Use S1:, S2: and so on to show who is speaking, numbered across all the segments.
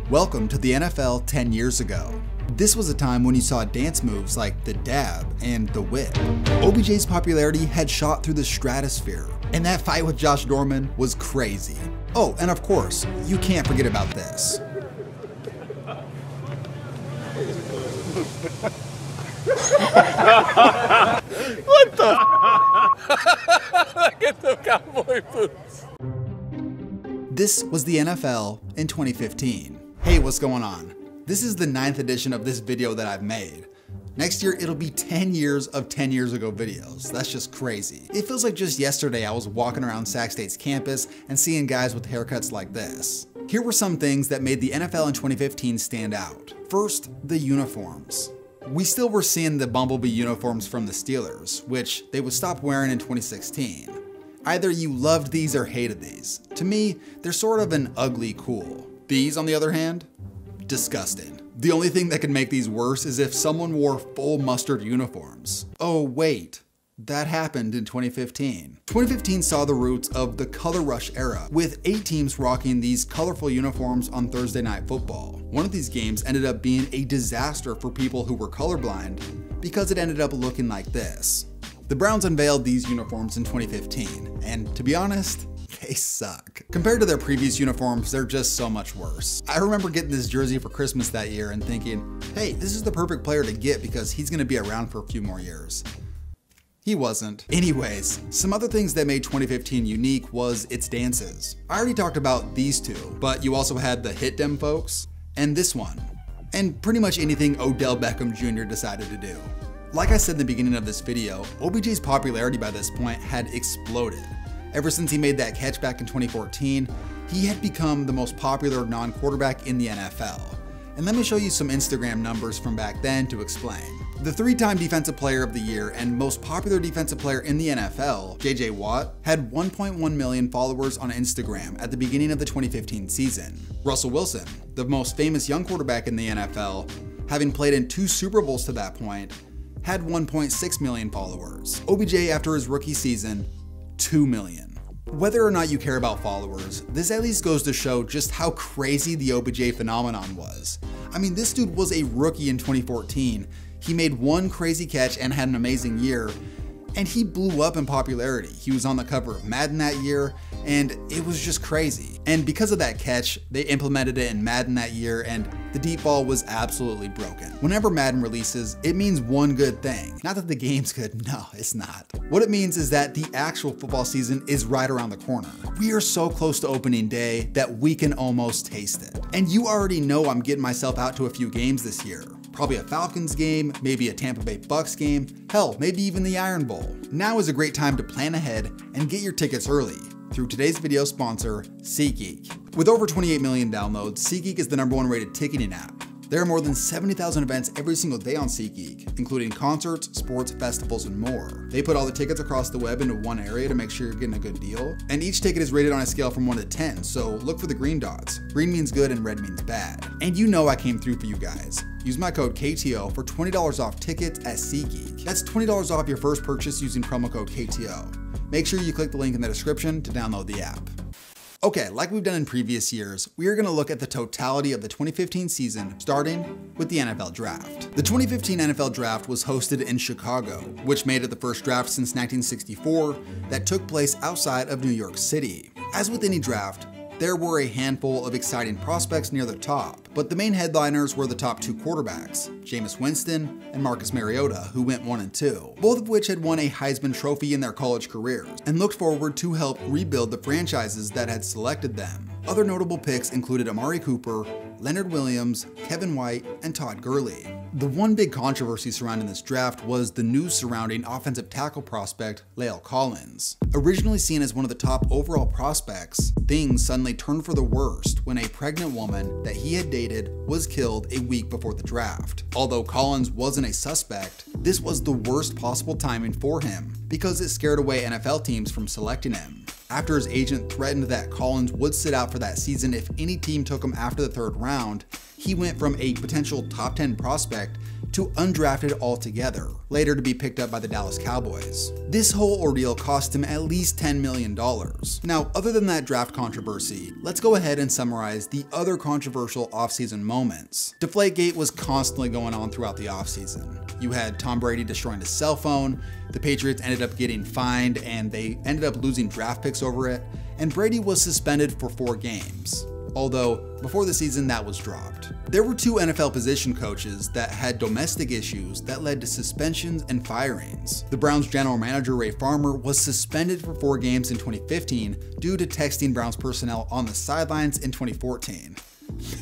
S1: Welcome to the NFL 10 years ago. This was a time when you saw dance moves like the dab and the whip. OBJ's popularity had shot through the stratosphere, and that fight with Josh Norman was crazy. Oh, and of course, you can't forget about this.
S2: What the? Look at the cowboy boots.
S1: This was the NFL in 2015. Hey, what's going on? This is the 9th edition of this video that I've made. Next year, it'll be 10 years of 10 years ago videos. That's just crazy. It feels like just yesterday I was walking around Sac State's campus and seeing guys with haircuts like this. Here were some things that made the NFL in 2015 stand out. First, the uniforms. We still were seeing the Bumblebee uniforms from the Steelers, which they would stop wearing in 2016. Either you loved these or hated these. To me, they're sort of an ugly cool. These, on the other hand, disgusting. The only thing that could make these worse is if someone wore full mustard uniforms. Oh wait, that happened in 2015. 2015 saw the roots of the Color Rush era, with 8 teams rocking these colorful uniforms on Thursday Night Football. One of these games ended up being a disaster for people who were colorblind because it ended up looking like this. The Browns unveiled these uniforms in 2015, and to be honest, they suck. Compared to their previous uniforms, they're just so much worse. I remember getting this jersey for Christmas that year and thinking, hey, this is the perfect player to get because he's gonna be around for a few more years. He wasn't. Anyways, some other things that made 2015 unique was its dances. I already talked about these two, but you also had the Hit Dem folks, and this one, and pretty much anything Odell Beckham Jr. decided to do. Like I said in the beginning of this video, OBJ's popularity by this point had exploded. Ever since he made that catch back in 2014, he had become the most popular non-quarterback in the NFL. And let me show you some Instagram numbers from back then to explain. The 3-time Defensive Player of the Year and most popular defensive player in the NFL, JJ Watt, had 1.1 million followers on Instagram at the beginning of the 2015 season. Russell Wilson, the most famous young quarterback in the NFL, having played in 2 Super Bowls to that point, had 1.6 million followers. OBJ, after his rookie season, 2 million. Whether or not you care about followers, this at least goes to show just how crazy the OBJ phenomenon was. I mean, this dude was a rookie in 2014. He made one crazy catch and had an amazing year, and he blew up in popularity. He was on the cover of Madden that year, and it was just crazy. And because of that catch, they implemented it in Madden that year, and the deep ball was absolutely broken. Whenever Madden releases, it means one good thing. Not that the game's good, no, it's not. What it means is that the actual football season is right around the corner. We are so close to opening day that we can almost taste it. And you already know I'm getting myself out to a few games this year. Probably a Falcons game, maybe a Tampa Bay Bucks game, hell, maybe even the Iron Bowl. Now is a great time to plan ahead and get your tickets early through today's video sponsor, SeatGeek. With over 28 million downloads, SeatGeek is the #1 rated ticketing app. There are more than 70,000 events every single day on SeatGeek, including concerts, sports, festivals, and more. They put all the tickets across the web into one area to make sure you're getting a good deal. And each ticket is rated on a scale from 1 to 10, so look for the green dots. Green means good and red means bad. And you know I came through for you guys. Use my code KTO for $20 off tickets at SeatGeek. That's $20 off your first purchase using promo code KTO. Make sure you click the link in the description to download the app. Okay, like we've done in previous years, we are going to look at the totality of the 2015 season, starting with the NFL Draft. The 2015 NFL Draft was hosted in Chicago, which made it the first draft since 1964 that took place outside of New York City. As with any draft, there were a handful of exciting prospects near the top, but the main headliners were the top 2 quarterbacks, Jameis Winston and Marcus Mariota, who went 1 and 2, both of which had won a Heisman Trophy in their college careers, and looked forward to help rebuild the franchises that had selected them. Other notable picks included Amari Cooper, Leonard Williams, Kevin White, and Todd Gurley. The one big controversy surrounding this draft was the news surrounding offensive tackle prospect La'el Collins. Originally seen as one of the top overall prospects, things suddenly turned for the worst when a pregnant woman that he had dated was killed a week before the draft. Although Collins wasn't a suspect, this was the worst possible timing for him because it scared away NFL teams from selecting him. After his agent threatened that Collins would sit out for that season if any team took him after the 3rd round, he went from a potential top 10 prospect to undrafted altogether, later to be picked up by the Dallas Cowboys. This whole ordeal cost him at least $10 million. Now, other than that draft controversy, let's go ahead and summarize the other controversial offseason moments. Deflategate was constantly going on throughout the offseason. You had Tom Brady destroying his cell phone, the Patriots ended up getting fined and they ended up losing draft picks over it, and Brady was suspended for 4 games. Although, before the season that was dropped. There were 2 NFL position coaches that had domestic issues that led to suspensions and firings. The Browns general manager Ray Farmer was suspended for 4 games in 2015 due to texting Browns personnel on the sidelines in 2014.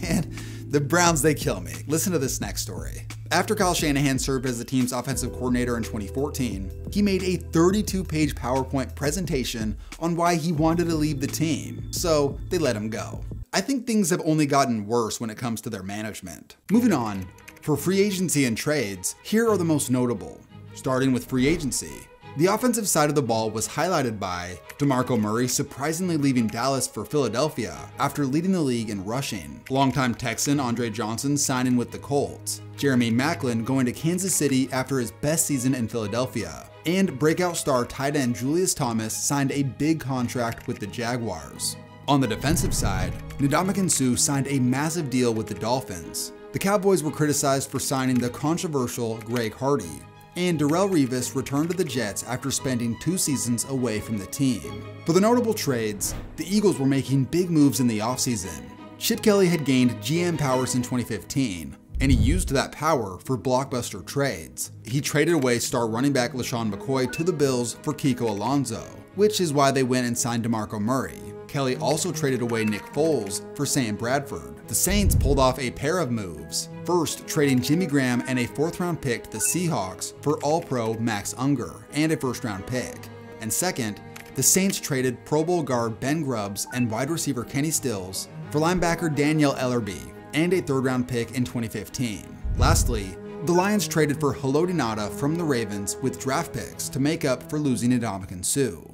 S1: Man, the Browns, they kill me. Listen to this next story. After Kyle Shanahan served as the team's offensive coordinator in 2014, he made a 32-page PowerPoint presentation on why he wanted to leave the team, so they let him go. I think things have only gotten worse when it comes to their management. Moving on, for free agency and trades, here are the most notable. Starting with free agency. The offensive side of the ball was highlighted by DeMarco Murray surprisingly leaving Dallas for Philadelphia after leading the league in rushing, longtime Texan Andre Johnson signing with the Colts, Jeremy Maclin going to Kansas City after his best season in Philadelphia, and breakout star tight end Julius Thomas signed a big contract with the Jaguars. On the defensive side, Ndamukong Suh signed a massive deal with the Dolphins. The Cowboys were criticized for signing the controversial Greg Hardy, and Darrelle Revis returned to the Jets after spending 2 seasons away from the team. For the notable trades, the Eagles were making big moves in the offseason. Chip Kelly had gained GM powers in 2015, and he used that power for blockbuster trades. He traded away star running back LaShawn McCoy to the Bills for Kiko Alonso, which is why they went and signed DeMarco Murray. Kelly also traded away Nick Foles for Sam Bradford. The Saints pulled off a pair of moves. First, trading Jimmy Graham and a 4th-round pick to the Seahawks for All-Pro Max Unger and a 1st-round pick. And second, the Saints traded Pro Bowl guard Ben Grubbs and wide receiver Kenny Stills for linebacker Daniel Ellerbe and a 3rd-round pick in 2015. Lastly, the Lions traded for Haloti Ngata from the Ravens with draft picks to make up for losing Ndamukong Suh.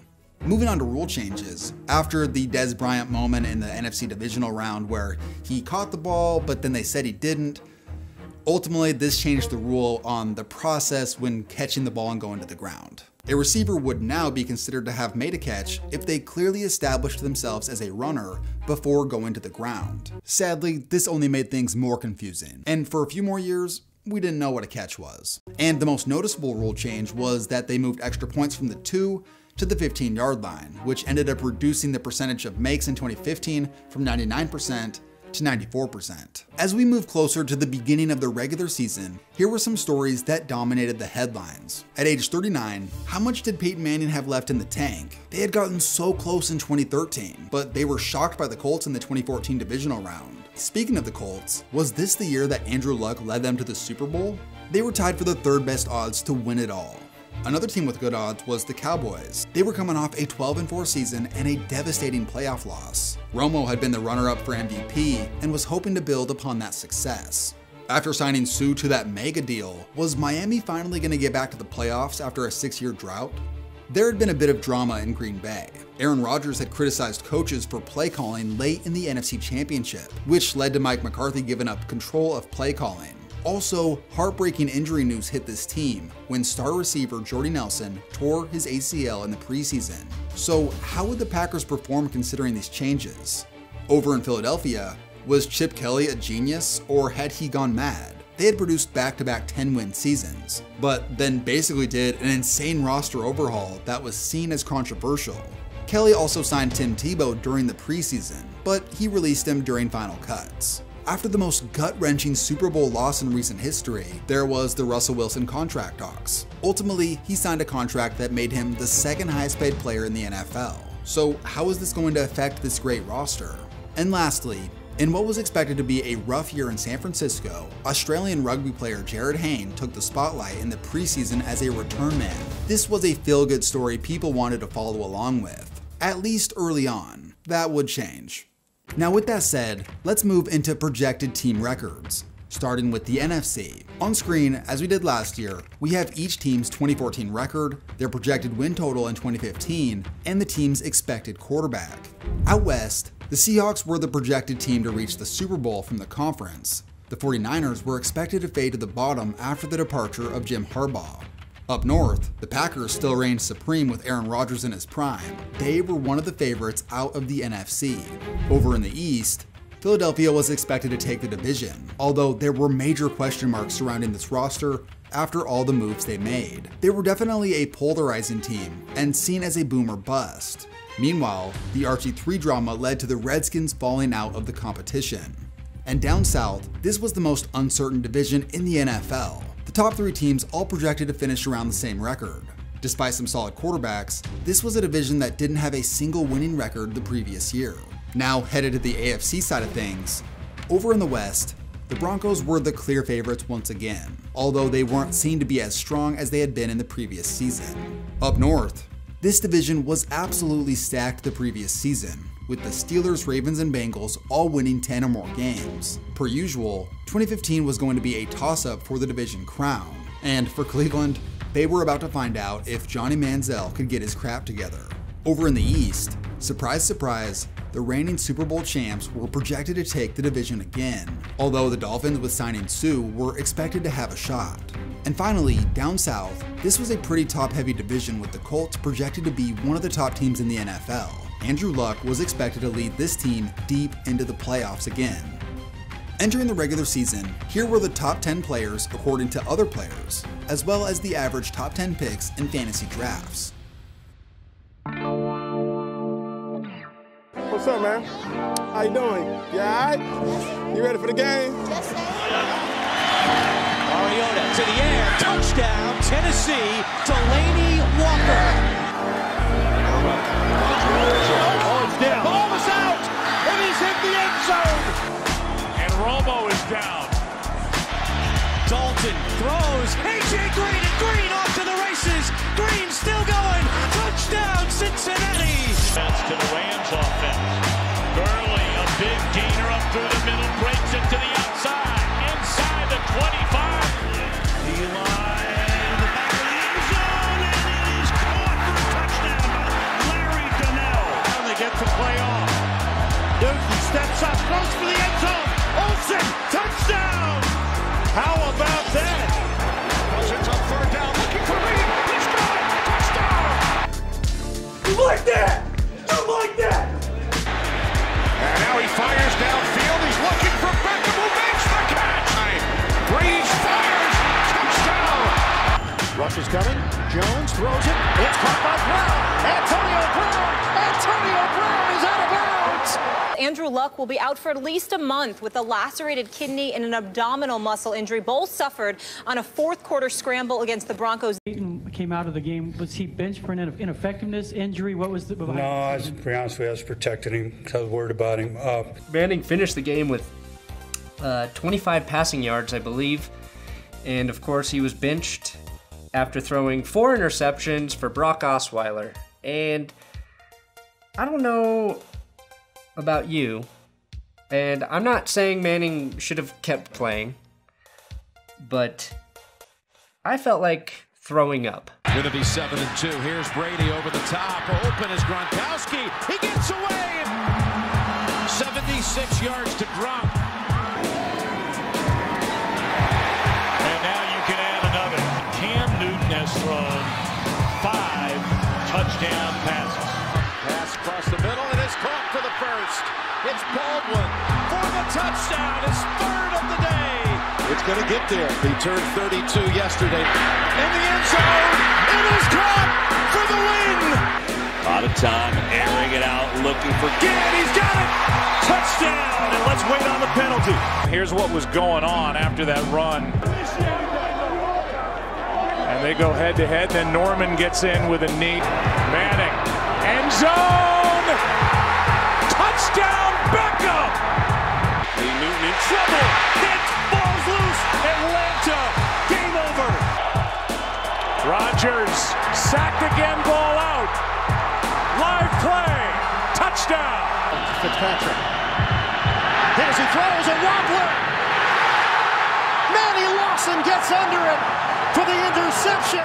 S1: Moving on to rule changes, after the Dez Bryant moment in the NFC divisional round where he caught the ball but then they said he didn't, ultimately this changed the rule on the process when catching the ball and going to the ground. A receiver would now be considered to have made a catch if they clearly established themselves as a runner before going to the ground. Sadly, this only made things more confusing, and for a few more years, we didn't know what a catch was. And the most noticeable rule change was that they moved extra points from the 2 to the 15-yard line, which ended up reducing the percentage of makes in 2015 from 99% to 94%. As we move closer to the beginning of the regular season, here were some stories that dominated the headlines. At age 39, how much did Peyton Manning have left in the tank? They had gotten so close in 2013, but they were shocked by the Colts in the 2014 divisional round. Speaking of the Colts, was this the year that Andrew Luck led them to the Super Bowl? They were tied for the 3rd best odds to win it all. Another team with good odds was the Cowboys. They were coming off a 12-4 season and a devastating playoff loss. Romo had been the runner-up for MVP and was hoping to build upon that success. After signing Suh to that mega deal, was Miami finally going to get back to the playoffs after a 6-year drought? There had been a bit of drama in Green Bay. Aaron Rodgers had criticized coaches for play calling late in the NFC Championship, which led to Mike McCarthy giving up control of play calling. Also, heartbreaking injury news hit this team when star receiver Jordy Nelson tore his ACL in the preseason. So how would the Packers perform considering these changes? Over in Philadelphia, was Chip Kelly a genius or had he gone mad? They had produced back-to-back 10-win seasons, but then basically did an insane roster overhaul that was seen as controversial. Kelly also signed Tim Tebow during the preseason, but he released him during final cuts. After the most gut-wrenching Super Bowl loss in recent history, there was the Russell Wilson contract talks. Ultimately, he signed a contract that made him the 2nd highest paid player in the NFL. So how is this going to affect this great roster? And lastly, in what was expected to be a rough year in San Francisco, Australian rugby player Jared Hayne took the spotlight in the preseason as a return man. This was a feel-good story people wanted to follow along with, at least early on. That would change. Now with that said, let's move into projected team records, starting with the NFC. On screen, as we did last year, we have each team's 2014 record, their projected win total in 2015, and the team's expected quarterback. Out west, the Seahawks were the projected team to reach the Super Bowl from the conference. The 49ers were expected to fade to the bottom after the departure of Jim Harbaugh. Up north, the Packers still reigned supreme with Aaron Rodgers in his prime. They were one of the favorites out of the NFC. Over in the East, Philadelphia was expected to take the division, although there were major question marks surrounding this roster after all the moves they made. They were definitely a polarizing team and seen as a boom or bust. Meanwhile, the RG3 drama led to the Redskins falling out of the competition. And down south, this was the most uncertain division in the NFL. The top 3 teams all projected to finish around the same record. Despite some solid quarterbacks, this was a division that didn't have a single winning record the previous year. Now headed to the AFC side of things, over in the West, the Broncos were the clear favorites once again, although they weren't seen to be as strong as they had been in the previous season. Up north, this division was absolutely stacked the previous season, with the Steelers, Ravens, and Bengals all winning 10 or more games. Per usual, 2015 was going to be a toss-up for the division crown, and for Cleveland, they were about to find out if Johnny Manziel could get his crap together. Over in the East, surprise surprise, the reigning Super Bowl champs were projected to take the division again, although the Dolphins with signing Sue were expected to have a shot. And finally, down south, this was a pretty top-heavy division with the Colts projected to be one of the top teams in the NFL. Andrew Luck was expected to lead this team deep into the playoffs again. Entering the regular season, here were the top 10 players according to other players, as well as the average top 10 picks in fantasy drafts.
S3: What's up, man? How you doing? You all right? You ready for the game?
S4: Yes, sir. Mariota to the air, touchdown, Tennessee, Delaney Walker.
S3: Oh, it's down.
S4: Ball is out, and he's hit the end zone.
S2: And Romo is down.
S4: Dalton throws, A.J. Green, and Green off to the races. Green still going, touchdown, Cincinnati.
S2: That's to the Rams offense. Gurley, a big gainer up through the middle, breaks it to the outside, inside the 25. D-line in the back of the end zone, and it is caught for a touchdown by Larry Donnell. And they get the play off. Newton steps up, close for the end zone. Olsen, touchdown. How about that? It's on third down, looking for Reed. He's got it. Touchdown. You like that? You like that? And now he fires downfield. He's looking for Beckham, who makes the catch. Breeze fires. Touchdown.
S4: Rush is coming. Jones throws it. It's caught by Brown. Antonio Brown. Antonio Brown is out of bounds.
S5: Andrew Luck will be out for at least a month with a lacerated kidney and an abdominal muscle injury, both suffered on a fourth-quarter scramble against the Broncos.
S6: Peyton came out of the game. Was he benched for an ineffectiveness injury? What was the...
S7: No, to be honest with you, I was protecting him because I was worried about him.
S8: Manning finished the game with 25 passing yards, I believe. And, of course, he was benched after throwing 4 interceptions for Brock Osweiler. And I don't know about you, and I'm not saying Manning should have kept playing, but I felt like throwing up.
S2: Going to be 7-2. Here's Brady over the top. Open is Gronkowski. He gets away. 76 yards to Gronk. And now you can add another. Cam Newton has thrown 5 touchdown passes. Pass across the middle. It is caught for the first. It's Baldwin for the touchdown. His 3rd of the day. It's going to get there. He turned 32 yesterday. In the end zone. It is caught for the win. A lot of time airing it out, looking for Ginn. He's got it. Touchdown. And let's wait on the penalty. Here's what was going on after that run. And they go head to head. Then Norman gets in with a knee. Manning. End zone. Touchdown Beckham. Lee Newton in trouble. It falls loose. Atlanta. Game over. Rodgers sacked again. Ball out. Live play. Touchdown.
S4: Fitzpatrick. As he throws a wobbler. Manny Lawson gets under it for the interception.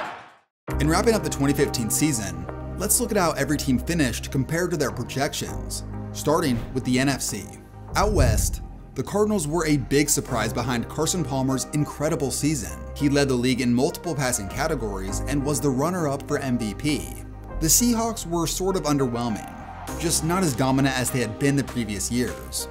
S1: In wrapping up the 2015 season, let's look at how every team finished compared to their projections, starting with the NFC. Out west, the Cardinals were a big surprise behind Carson Palmer's incredible season. He led the league in multiple passing categories and was the runner-up for MVP. The Seahawks were sort of underwhelming, just not as dominant as they had been the previous years.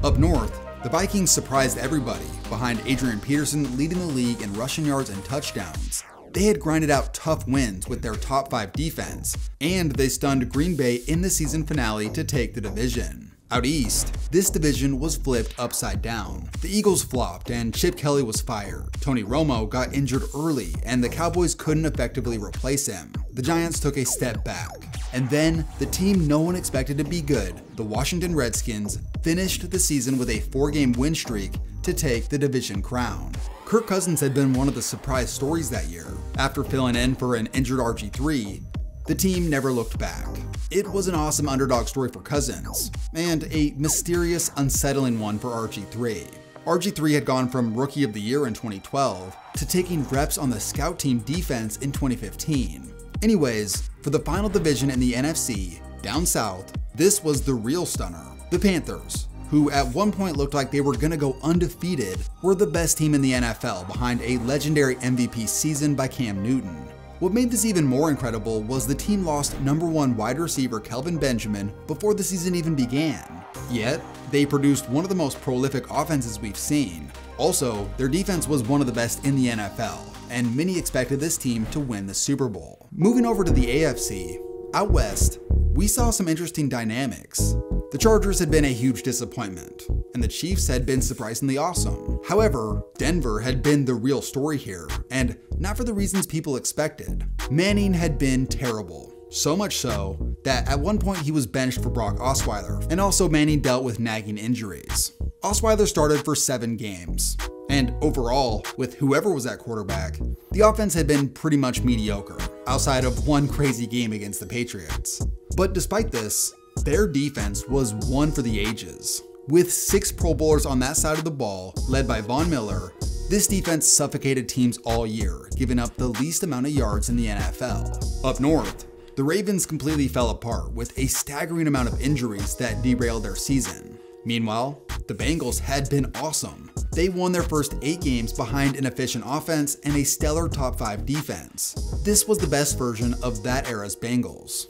S1: Up north, the Vikings surprised everybody behind Adrian Peterson leading the league in rushing yards and touchdowns. They had grinded out tough wins with their top 5 defense, and they stunned Green Bay in the season finale to take the division. Out east, this division was flipped upside down. The Eagles flopped and Chip Kelly was fired. Tony Romo got injured early and the Cowboys couldn't effectively replace him. The Giants took a step back. And then, the team no one expected to be good, the Washington Redskins, finished the season with a 4-game win streak to take the division crown. Kirk Cousins had been one of the surprise stories that year. After filling in for an injured RG3, the team never looked back. It was an awesome underdog story for Cousins, and a mysterious, unsettling one for RG3. RG3 had gone from Rookie of the Year in 2012 to taking reps on the scout team defense in 2015. Anyways, for the final division in the NFC, down south, this was the real stunner. The Panthers, who at one point looked like they were gonna go undefeated, were the best team in the NFL behind a legendary MVP season by Cam Newton. What made this even more incredible was the team lost #1 wide receiver Kelvin Benjamin before the season even began. Yet, they produced one of the most prolific offenses we've seen. Also, their defense was one of the best in the NFL, and many expected this team to win the Super Bowl. Moving over to the AFC, out west, we saw some interesting dynamics. The Chargers had been a huge disappointment, and the Chiefs had been surprisingly awesome. However, Denver had been the real story here, and not for the reasons people expected. Manning had been terrible. So much so that at one point he was benched for Brock Osweiler, and also Manning dealt with nagging injuries. Osweiler started for 7 games, and overall, with whoever was at quarterback, the offense had been pretty much mediocre, outside of one crazy game against the Patriots. But despite this, their defense was one for the ages. With 6 Pro Bowlers on that side of the ball, led by Von Miller, this defense suffocated teams all year, giving up the least amount of yards in the NFL. Up north, the Ravens completely fell apart with a staggering amount of injuries that derailed their season. Meanwhile, the Bengals had been awesome. They won their first 8 games behind an efficient offense and a stellar top 5 defense. This was the best version of that era's Bengals.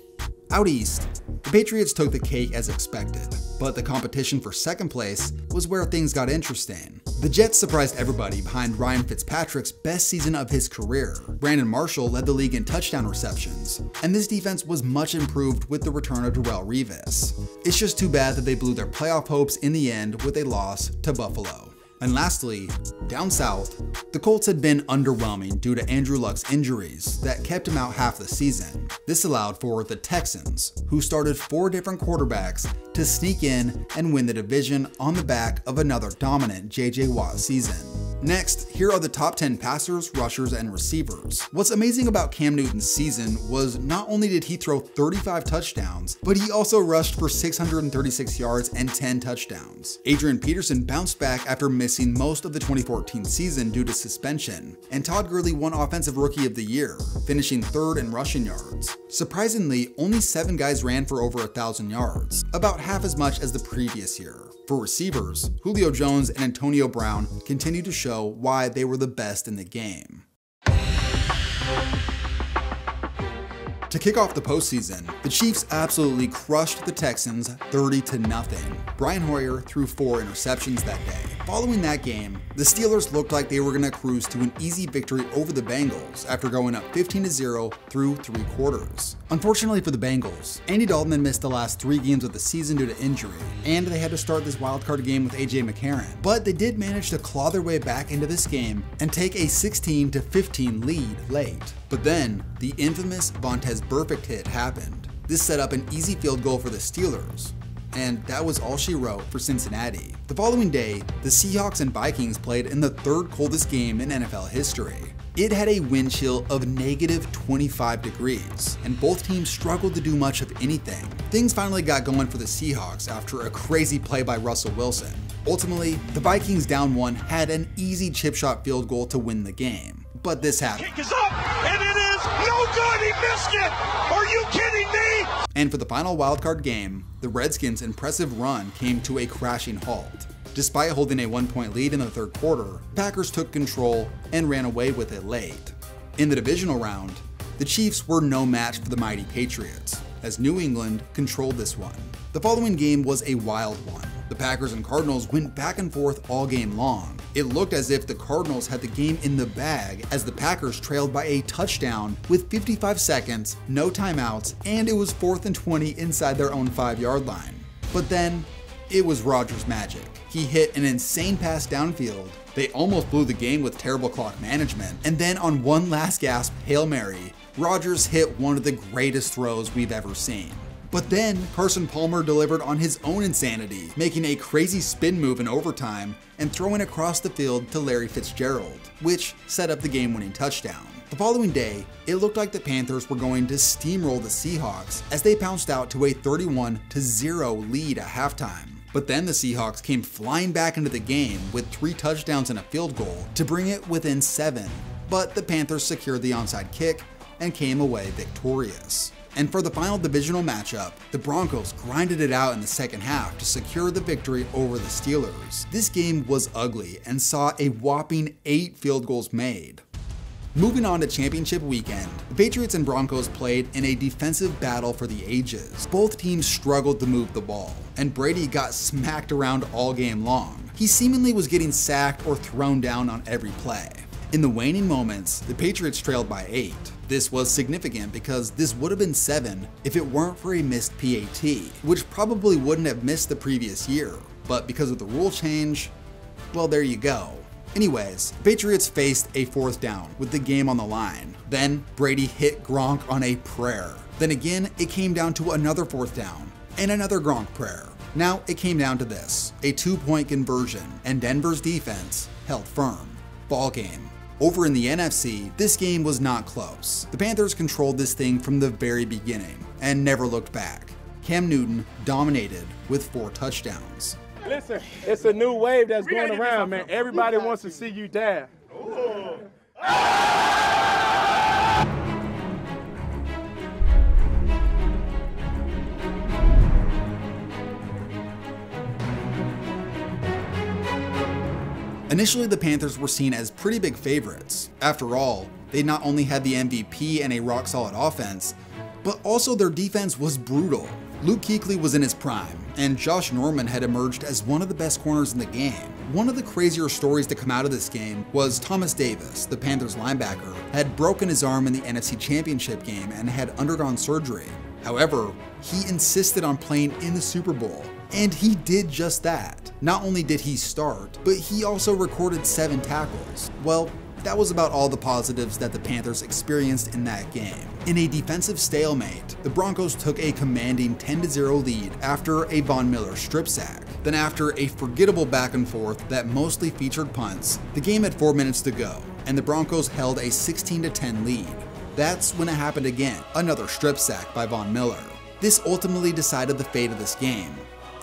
S1: Out east, the Patriots took the cake as expected, but the competition for second place was where things got interesting. The Jets surprised everybody behind Ryan Fitzpatrick's best season of his career. Brandon Marshall led the league in touchdown receptions, and this defense was much improved with the return of Darrelle Revis. It's just too bad that they blew their playoff hopes in the end with a loss to Buffalo. And lastly, down south, the Colts had been underwhelming due to Andrew Luck's injuries that kept him out half the season. This allowed for the Texans, who started 4 different quarterbacks, to sneak in and win the division on the back of another dominant JJ Watt season. Next, here are the top 10 passers, rushers, and receivers. What's amazing about Cam Newton's season was not only did he throw 35 touchdowns, but he also rushed for 636 yards and 10 touchdowns. Adrian Peterson bounced back after missing most of the 2014 season due to suspension, and Todd Gurley won Offensive Rookie of the Year, finishing 3rd in rushing yards. Surprisingly, only 7 guys ran for over 1,000 yards, about half as much as the previous year. For receivers, Julio Jones and Antonio Brown continue to show why they were the best in the game. To kick off the postseason, the Chiefs absolutely crushed the Texans 30-0. Brian Hoyer threw 4 interceptions that day. Following that game, the Steelers looked like they were going to cruise to an easy victory over the Bengals after going up 15-0 through 3 quarters. Unfortunately for the Bengals, Andy Dalton had missed the last 3 games of the season due to injury, and they had to start this wildcard game with AJ McCarron. But they did manage to claw their way back into this game and take a 16-15 lead late. But then, the infamous Vontaze Burfict hit happened. This set up an easy field goal for the Steelers, and that was all she wrote for Cincinnati. The following day, the Seahawks and Vikings played in the 3rd coldest game in NFL history. It had a wind chill of -25 degrees, and both teams struggled to do much of anything. Things finally got going for the Seahawks after a crazy play by Russell Wilson. Ultimately, the Vikings down 1 had an easy chip shot field goal to win the game. But this happened.
S2: Kick is up, and it is no good. He missed it. Are you kidding me?
S1: And for the final wildcard game, the Redskins' impressive run came to a crashing halt. Despite holding a 1-point lead in the third quarter, Packers took control and ran away with it late. In the divisional round, the Chiefs were no match for the mighty Patriots, as New England controlled this one. The following game was a wild one. The Packers and Cardinals went back and forth all game long. It looked as if the Cardinals had the game in the bag as the Packers trailed by a touchdown with 55 seconds, no timeouts, and it was 4th and 20 inside their own 5-yard line. But then, it was Rodgers' magic. He hit an insane pass downfield. They almost blew the game with terrible clock management, and then on one last gasp Hail Mary, Rodgers hit one of the greatest throws we've ever seen. But then, Carson Palmer delivered on his own insanity, making a crazy spin move in overtime and throwing across the field to Larry Fitzgerald, which set up the game-winning touchdown. The following day, it looked like the Panthers were going to steamroll the Seahawks as they pounced out to a 31-0 lead at halftime. But then the Seahawks came flying back into the game with 3 touchdowns and a field goal to bring it within 7. But the Panthers secured the onside kick and came away victorious. And for the final divisional matchup, the Broncos grinded it out in the second half to secure the victory over the Steelers. This game was ugly and saw a whopping 8 field goals made. Moving on to championship weekend, the Patriots and Broncos played in a defensive battle for the ages. Both teams struggled to move the ball, and Brady got smacked around all game long. He seemingly was getting sacked or thrown down on every play. In the waning moments, the Patriots trailed by 8. This was significant because this would have been 7 if it weren't for a missed PAT, which probably wouldn't have missed the previous year. But because of the rule change, well, there you go. Anyways, the Patriots faced a 4th down with the game on the line. Then Brady hit Gronk on a prayer. Then again, it came down to another 4th down and another Gronk prayer. Now it came down to this, a 2-point conversion, and Denver's defense held firm. Ball game. Over in the NFC, this game was not close. The Panthers controlled this thing from the very beginning and never looked back. Cam Newton dominated with 4 touchdowns.
S3: Listen, it's a new wave that's going around, man. Everybody wants to see you down.
S1: Initially, the Panthers were seen as pretty big favorites. After all, they not only had the MVP and a rock-solid offense, but also their defense was brutal. Luke Kuechly was in his prime, and Josh Norman had emerged as one of the best corners in the game. One of the crazier stories to come out of this game was Thomas Davis, the Panthers linebacker, had broken his arm in the NFC Championship game and had undergone surgery. However, he insisted on playing in the Super Bowl, and he did just that. Not only did he start, but he also recorded 7 tackles. Well, that was about all the positives that the Panthers experienced in that game. In a defensive stalemate, the Broncos took a commanding 10-0 lead after a Von Miller strip sack. Then after a forgettable back and forth that mostly featured punts, the game had 4 minutes to go, and the Broncos held a 16-10 lead. That's when it happened again, another strip sack by Von Miller. This ultimately decided the fate of this game.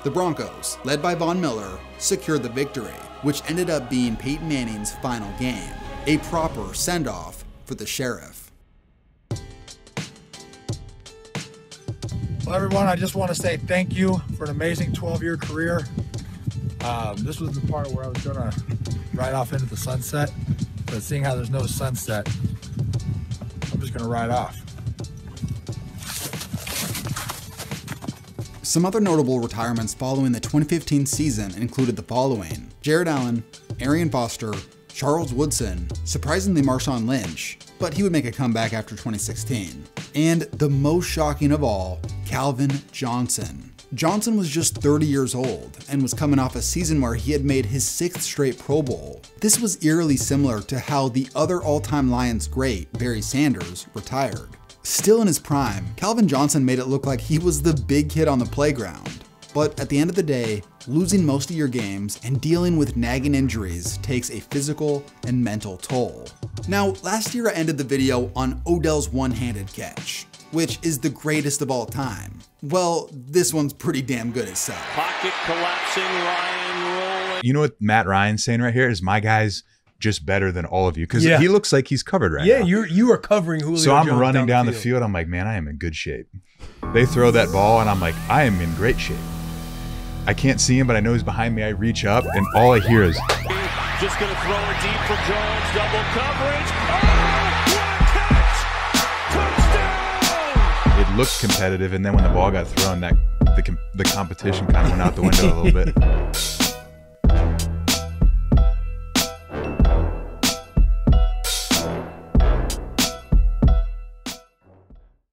S1: The Broncos, led by Von Miller, secured the victory, which ended up being Peyton Manning's final game. A proper send-off for the Sheriff.
S9: Well, everyone, I just want to say thank you for an amazing 12-year career. This was the part where I was going to ride off into the sunset, but seeing how there's no sunset, I'm just going to ride off.
S1: Some other notable retirements following the 2015 season included the following: Jared Allen, Arian Foster, Charles Woodson, surprisingly Marshawn Lynch, but he would make a comeback after 2016. And the most shocking of all, Calvin Johnson. Johnson was just 30 years old and was coming off a season where he had made his 6th straight Pro Bowl. This was eerily similar to how the other all-time Lions great, Barry Sanders, retired. Still in his prime, Calvin Johnson made it look like he was the big kid on the playground. But at the end of the day, losing most of your games and dealing with nagging injuries takes a physical and mental toll. Now, last year I ended the video on Odell's one-handed catch, which is the greatest of all time. Well, this one's pretty damn good itself.
S2: Pocket collapsing, Ryan rolling.
S10: You know what Matt Ryan's saying right here is my guy's just better than all of you, because he looks like he's covered right now.
S11: Yeah, you are covering Julio
S10: So I'm
S11: Jones
S10: running down the field. I'm like, man, I am in good shape. They throw that ball and I'm like, I am in great shape. I can't see him, but I know he's behind me. I reach up, and all I hear is...
S2: Just going to throw it deep for Jones. Double coverage. Oh, what a catch! Touchdown!
S10: It looked competitive, and then when the ball got thrown, the competition kind of went out the window a little bit.